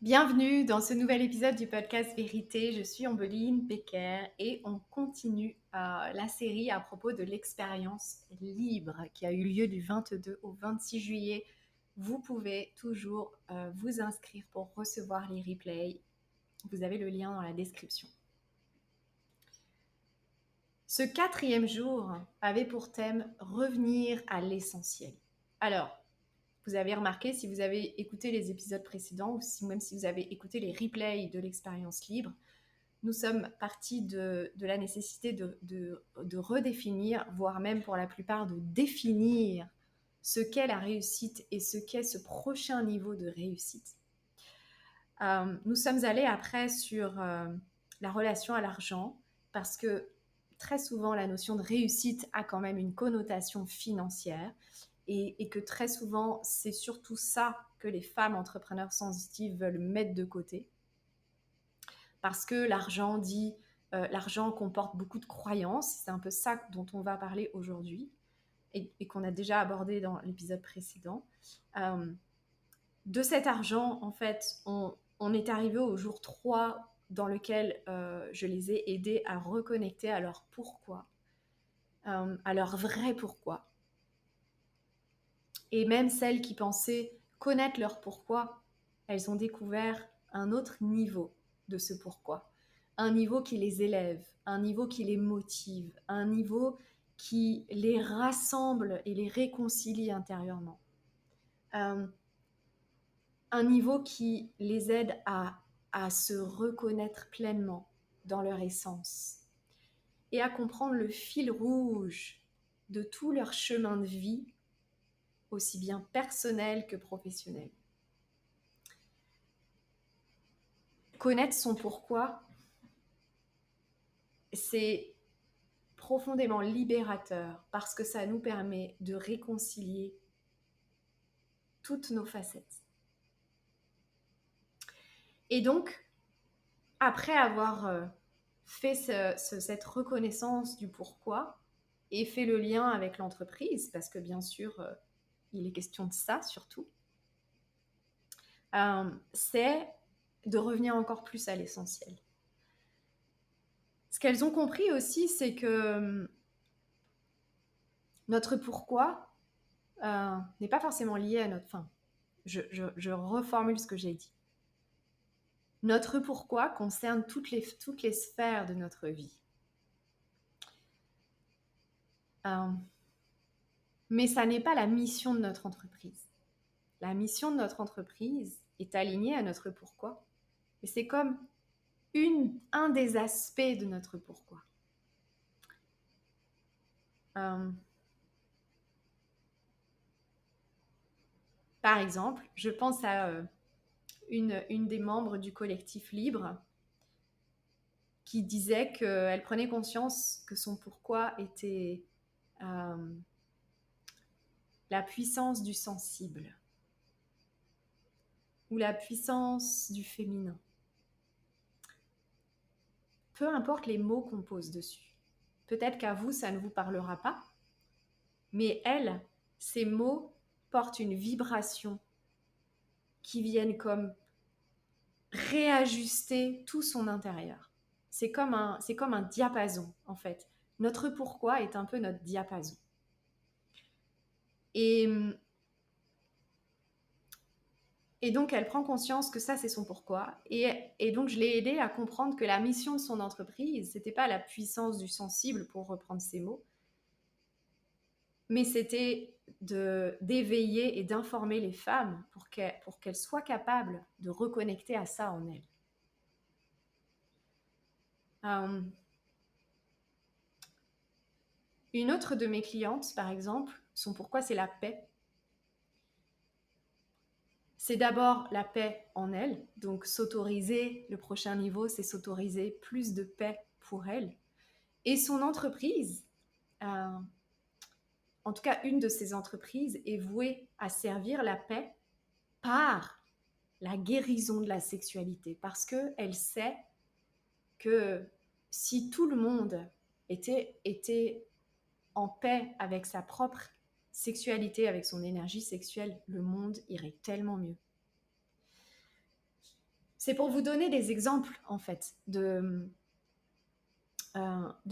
Bienvenue dans ce nouvel épisode du podcast Vérité. Je suis Ambeline Becker et on continue la série à propos de l'expérience libre qui a eu lieu du 22 au 26 juillet. Vous pouvez toujours vous inscrire pour recevoir les replays. Vous avez le lien dans la description. Ce 4e jour avait pour thème revenir à l'essentiel. Alors, vous avez remarqué, si vous avez écouté les épisodes précédents ou même si vous avez écouté les replays de l'expérience libre, nous sommes partis de la nécessité de redéfinir, voire même pour la plupart de définir ce qu'est la réussite et ce qu'est ce prochain niveau de réussite. Nous sommes allés après sur la relation à l'argent parce que très souvent la notion de réussite a quand même une connotation financière et que très souvent c'est surtout ça que les femmes entrepreneurs sensitives veulent mettre de côté parce que l'argent comporte beaucoup de croyances. C'est un peu ça dont on va parler aujourd'hui et qu'on a déjà abordé dans l'épisode précédent. De cet argent, en fait, on est arrivé au jour 3 dans lequel je les ai aidés à reconnecter à leur pourquoi, à leur vrai pourquoi. Et même celles qui pensaient connaître leur pourquoi, elles ont découvert un autre niveau de ce pourquoi. Un niveau qui les élève, un niveau qui les motive, un niveau qui les rassemble et les réconcilie intérieurement. Un niveau qui les aide à se reconnaître pleinement dans leur essence et à comprendre le fil rouge de tout leur chemin de vie, aussi bien personnel que professionnel. Connaître son pourquoi, c'est profondément libérateur parce que ça nous permet de réconcilier toutes nos facettes. Et donc, après avoir fait cette reconnaissance du pourquoi et fait le lien avec l'entreprise, parce que bien sûr, il est question de ça surtout, c'est de revenir encore plus à l'essentiel. Ce qu'elles ont compris aussi, c'est que notre pourquoi n'est pas forcément lié à notre fin. Je reformule ce que j'ai dit. Notre pourquoi concerne toutes les sphères de notre vie. Mais ça n'est pas la mission de notre entreprise. La mission de notre entreprise est alignée à notre pourquoi. Et c'est comme un des aspects de notre pourquoi. Par exemple, je pense à une des membres du collectif Libre qui disait qu'elle prenait conscience que son pourquoi était la puissance du sensible ou la puissance du féminin. Peu importe les mots qu'on pose dessus. Peut-être qu'à vous, ça ne vous parlera pas, mais elle, ces mots portent une vibration qui viennent comme réajuster tout son intérieur. C'est comme un diapason, en fait. Notre pourquoi est un peu notre diapason. Et donc, elle prend conscience que ça, c'est son pourquoi. Et donc, je l'ai aidée à comprendre que la mission de son entreprise, c'était pas la puissance du sensible, pour reprendre ses mots, mais c'était d'éveiller et d'informer les femmes pour qu'elles soient capables de reconnecter à ça en elles. Une autre de mes clientes, par exemple, son pourquoi c'est la paix. C'est d'abord la paix en elle, donc s'autoriser, le prochain niveau, c'est s'autoriser plus de paix pour elle. Et son entreprise, en tout cas une de ses entreprises, est vouée à servir la paix par la guérison de la sexualité, parce qu'elle sait que si tout le monde était en paix avec sa propre sexualité, avec son énergie sexuelle, le monde irait tellement mieux. c'est pour vous donner des exemples, en fait, de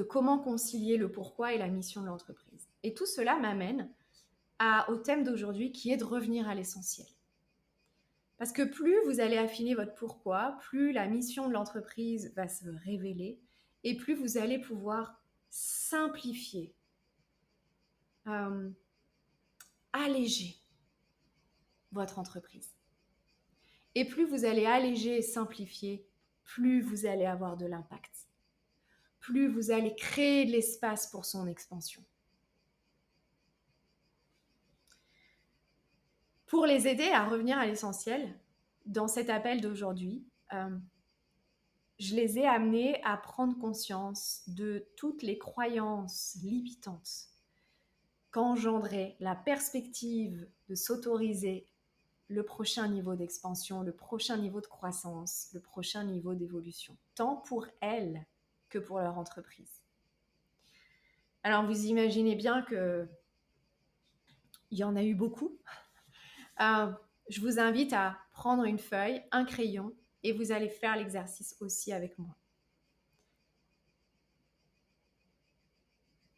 comment concilier le pourquoi et la mission de l'entreprise. Et tout cela m'amène au thème d'aujourd'hui qui est de revenir à l'essentiel. Parce que plus vous allez affiner votre pourquoi, plus la mission de l'entreprise va se révéler et plus vous allez pouvoir simplifier, alléger votre entreprise. Et plus vous allez alléger et simplifier, plus vous allez avoir de l'impact. Plus vous allez créer de l'espace pour son expansion. Pour les aider à revenir à l'essentiel, dans cet appel d'aujourd'hui, je les ai amenés à prendre conscience de toutes les croyances limitantes qu'engendrait la perspective de s'autoriser le prochain niveau d'expansion, le prochain niveau de croissance, le prochain niveau d'évolution, tant pour elles que pour leur entreprise. Alors vous imaginez bien qu'il y en a eu beaucoup. Je vous invite à prendre une feuille, un crayon, et vous allez faire l'exercice aussi avec moi.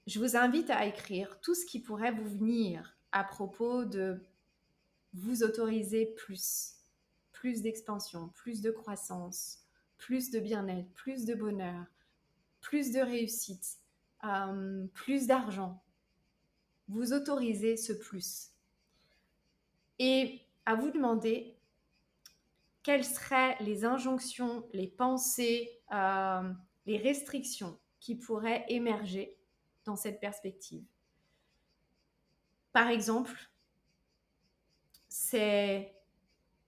Je vous invite à écrire tout ce qui pourrait vous venir à propos de vous autoriser plus d'expansion, plus de croissance, plus de bien-être, plus de bonheur, plus de réussite, plus d'argent. Vous autorisez ce plus. Et à vous demander quelles seraient les injonctions, les pensées, les restrictions qui pourraient émerger dans cette perspective. Par exemple, c'est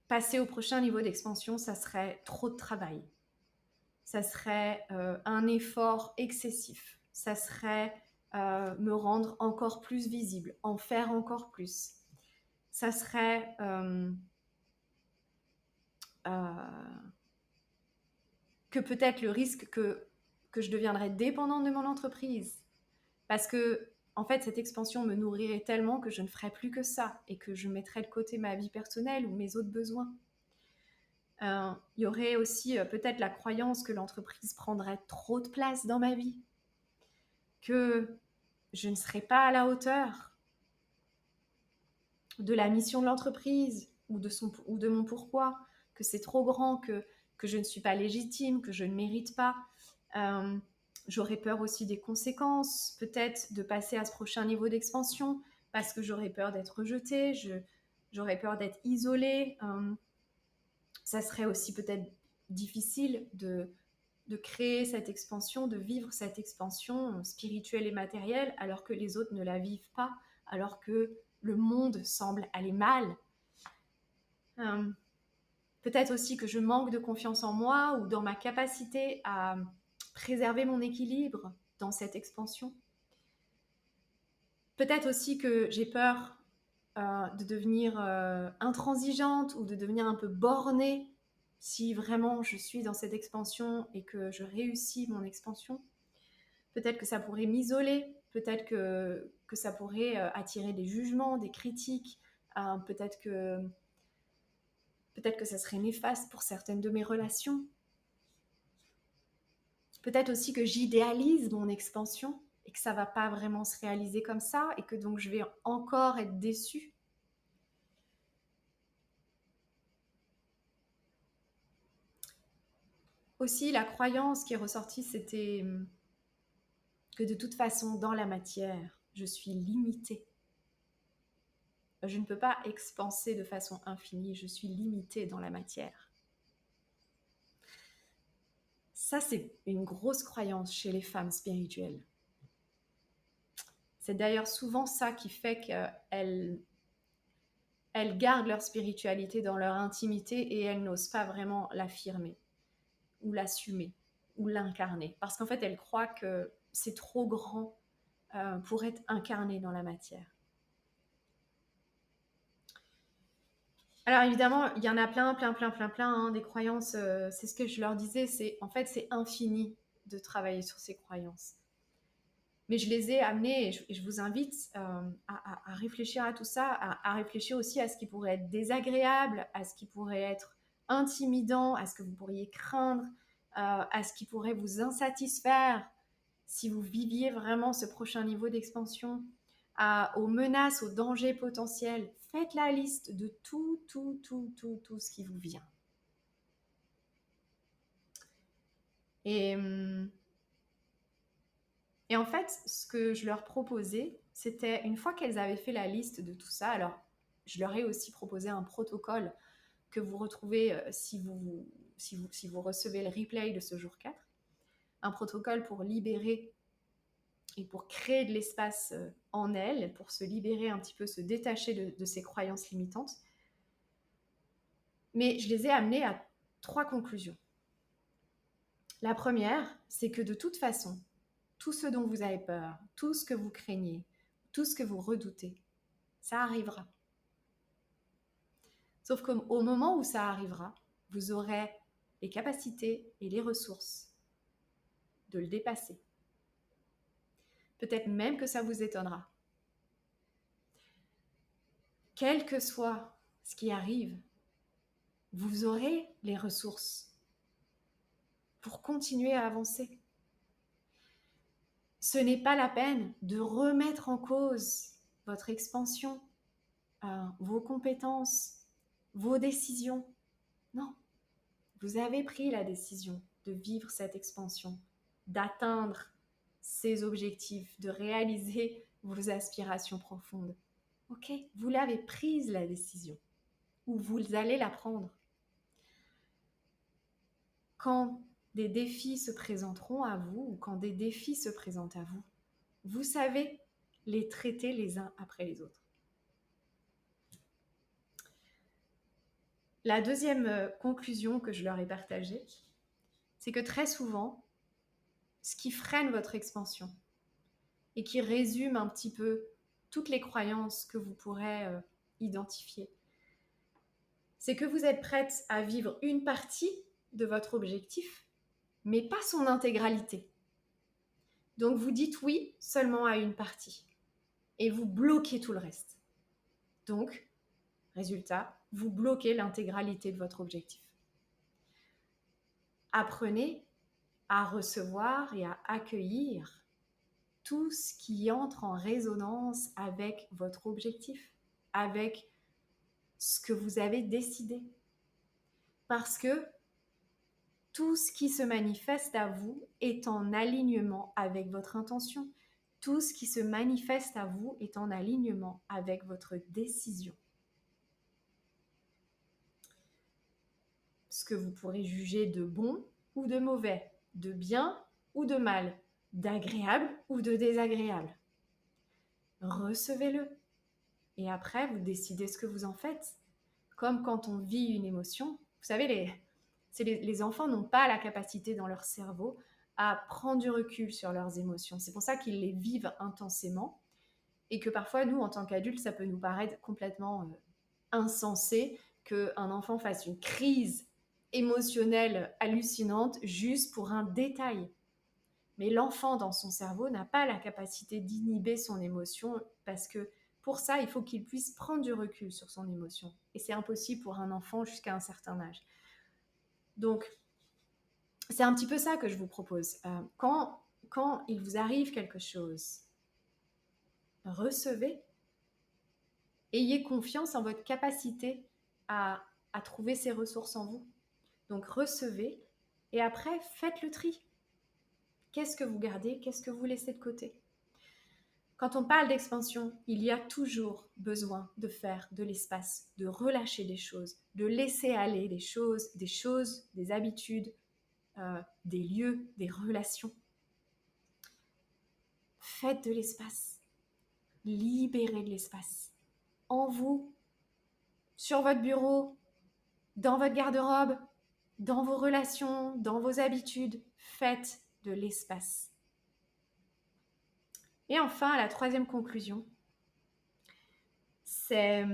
passer au prochain niveau d'expansion, ça serait trop de travail. Ça serait un effort excessif. Ça serait me rendre encore plus visible, en faire encore plus. Ça serait que peut-être le risque que je deviendrais dépendante de mon entreprise. Parce que, en fait, cette expansion me nourrirait tellement que je ne ferais plus que ça et que je mettrais de côté ma vie personnelle ou mes autres besoins. Il y aurait aussi peut-être la croyance que l'entreprise prendrait trop de place dans ma vie, que je ne serais pas à la hauteur de la mission de l'entreprise ou de mon pourquoi, que c'est trop grand, que je ne suis pas légitime, que je ne mérite pas. J'aurais peur aussi des conséquences, peut-être de passer à ce prochain niveau d'expansion, parce que j'aurais peur d'être rejetée, j'aurais peur d'être isolée. Ça serait aussi peut-être difficile de créer cette expansion, de vivre cette expansion spirituelle et matérielle, alors que les autres ne la vivent pas, alors que le monde semble aller mal. Peut-être aussi que je manque de confiance en moi ou dans ma capacité à préserver mon équilibre dans cette expansion. Peut-être aussi que j'ai peur de devenir intransigeante ou de devenir un peu bornée si vraiment je suis dans cette expansion et que je réussis mon expansion. Peut-être que ça pourrait m'isoler, peut-être que ça pourrait attirer des jugements, des critiques, peut-être que ça serait néfaste pour certaines de mes relations. Peut-être aussi que j'idéalise mon expansion et que ça ne va pas vraiment se réaliser comme ça et que donc je vais encore être déçue. Aussi, la croyance qui est ressortie, c'était que de toute façon, dans la matière, je suis limitée. Je ne peux pas expanser de façon infinie, je suis limitée dans la matière. Ça, c'est une grosse croyance chez les femmes spirituelles. C'est d'ailleurs souvent ça qui fait qu'elles gardent leur spiritualité dans leur intimité et elles n'osent pas vraiment l'affirmer ou l'assumer ou l'incarner. Parce qu'en fait, elles croient que c'est trop grand pour être incarné dans la matière. Alors évidemment, il y en a plein, des croyances. C'est ce que je leur disais, c'est infini de travailler sur ces croyances. Mais je les ai amenées et je vous invite à réfléchir à tout ça, à réfléchir aussi à ce qui pourrait être désagréable, à ce qui pourrait être intimidant, à ce que vous pourriez craindre, à ce qui pourrait vous insatisfaire si vous viviez vraiment ce prochain niveau d'expansion, aux menaces, aux dangers potentiels. Faites la liste de tout ce qui vous vient. Et en fait, ce que je leur proposais, c'était une fois qu'elles avaient fait la liste de tout ça, alors je leur ai aussi proposé un protocole que vous retrouvez si vous recevez le replay de ce jour 4, un protocole pour libérer et pour créer de l'espace en elles, pour se libérer un petit peu, se détacher de ces croyances limitantes. Mais je les ai amenées à 3 conclusions. La première, c'est que de toute façon, tout ce dont vous avez peur, tout ce que vous craignez, tout ce que vous redoutez, ça arrivera. Sauf qu'au moment où ça arrivera, vous aurez les capacités et les ressources de le dépasser. Peut-être même que ça vous étonnera. Quel que soit ce qui arrive, vous aurez les ressources pour continuer à avancer. Ce n'est pas la peine de remettre en cause votre expansion, vos compétences, vos décisions. Non, vous avez pris la décision de vivre cette expansion, d'atteindre ces objectifs, de réaliser vos aspirations profondes. Ok, vous l'avez prise la décision, ou vous allez la prendre. Quand des défis se présenteront à vous, ou quand des défis se présentent à vous, vous savez les traiter les uns après les autres. La deuxième conclusion que je leur ai partagée, c'est que très souvent, ce qui freine votre expansion et qui résume un petit peu toutes les croyances que vous pourrez identifier, c'est que vous êtes prête à vivre une partie de votre objectif, mais pas son intégralité. Donc vous dites oui seulement à une partie et vous bloquez tout le reste. Donc, résultat, vous bloquez l'intégralité de votre objectif. Apprenez à recevoir et à accueillir tout ce qui entre en résonance avec votre objectif, avec ce que vous avez décidé. Parce que tout ce qui se manifeste à vous est en alignement avec votre intention. Tout ce qui se manifeste à vous est en alignement avec votre décision. Ce que vous pourrez juger de bon ou de mauvais, de bien ou de mal, d'agréable ou de désagréable. Recevez-le. Et après, vous décidez ce que vous en faites. Comme quand on vit une émotion. Vous savez, les enfants n'ont pas la capacité dans leur cerveau à prendre du recul sur leurs émotions. C'est pour ça qu'ils les vivent intensément et que parfois, nous, en tant qu'adultes, ça peut nous paraître complètement insensé qu'un enfant fasse une crise émotionnelle hallucinante juste pour un détail. Mais l'enfant, dans son cerveau, n'a pas la capacité d'inhiber son émotion parce que pour ça, il faut qu'il puisse prendre du recul sur son émotion. Et c'est impossible pour un enfant jusqu'à un certain âge. Donc, c'est un petit peu ça que je vous propose. Quand il vous arrive quelque chose, recevez. Ayez confiance en votre capacité à trouver ces ressources en vous. Donc, recevez et après, faites le tri. Qu'est-ce que vous gardez? Qu'est-ce que vous laissez de côté? Quand on parle d'expansion, il y a toujours besoin de faire de l'espace, de relâcher des choses, de laisser aller des choses, des habitudes, des lieux, des relations. Faites de l'espace. Libérez de l'espace. En vous, sur votre bureau, dans votre garde-robe, dans vos relations, dans vos habitudes. Faites de l'espace. Et enfin, la troisième conclusion, c'est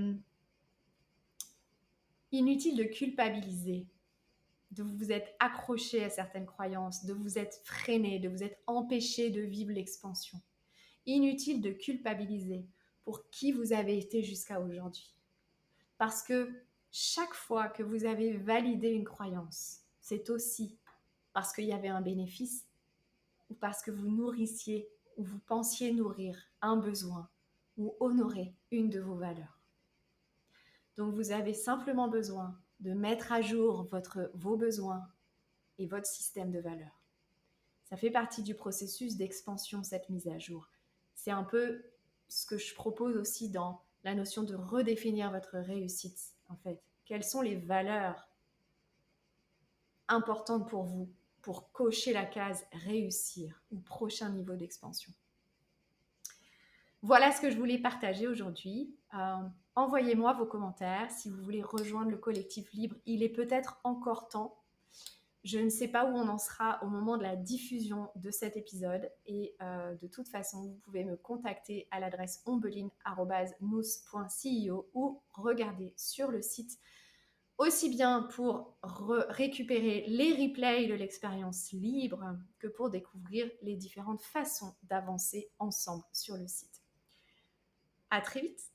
inutile de culpabiliser, de vous être accroché à certaines croyances, de vous être freiné, de vous être empêché de vivre l'expansion. Inutile de culpabiliser pour qui vous avez été jusqu'à aujourd'hui. Parce que chaque fois que vous avez validé une croyance, c'est aussi parce qu'il y avait un bénéfice ou parce que vous nourrissiez ou vous pensiez nourrir un besoin ou honorer une de vos valeurs. Donc vous avez simplement besoin de mettre à jour vos besoins et votre système de valeurs. Ça fait partie du processus d'expansion, cette mise à jour. C'est un peu ce que je propose aussi dans la notion de redéfinir votre réussite, en fait. Quelles sont les valeurs importantes pour vous pour cocher la case réussir ou prochain niveau d'expansion? Voilà ce que je voulais partager aujourd'hui. Envoyez-moi vos commentaires si vous voulez rejoindre le collectif libre. Il est peut-être encore temps. Je ne sais pas où on en sera au moment de la diffusion de cet épisode et de toute façon, vous pouvez me contacter à l'adresse ombeline@nous.ceo ou regarder sur le site aussi bien pour récupérer les replays de l'expérience libre que pour découvrir les différentes façons d'avancer ensemble sur le site. À très vite!